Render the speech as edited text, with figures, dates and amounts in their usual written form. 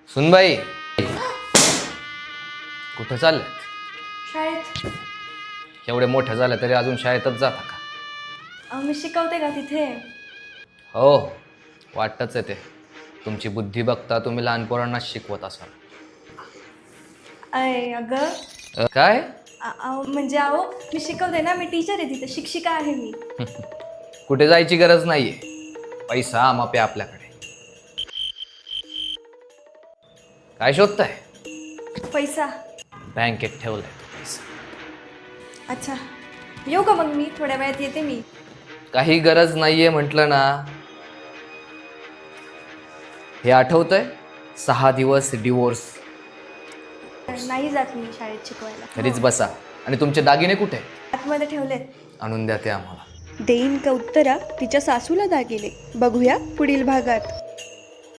सुनबाई कुठं चाललं? शाळेत. एवढे मोठे झाले तरी अजून शाळेतच जाता का? मी शिकवते का तिथे? हो, वाटतच आहे ते. तुमची बुद्धी बघता तुम्ही लहान पोरांना शिकवत असाल. अगं काय? म्हणजे अहो मी शिकवते ना, मी टीचर आहे तिथे, शिक्षिका आहे मी. कुठे जायची गरज नाहीये, पैसा आमापे आपल्याकडे. काय शोधताय? पैसा. बँकेत ठेवलाय तो पैसा. अच्छा, येऊ का मग? मी थोड्या वेळात येते मी. काही गरज नाहीये म्हटलं ना. हे आठवतंय? 6 दिवस डिवोर्स. नाही जात मी शाळेत शिकवायला. घरीच बसा. आणि तुमचे दागिने कुठे? आतमध्ये ठेवलेत. आणून द्या ते आम्हाला. देईन का उत्तरा तिच्या सासूला दागिने, बघूया पुढील भागात.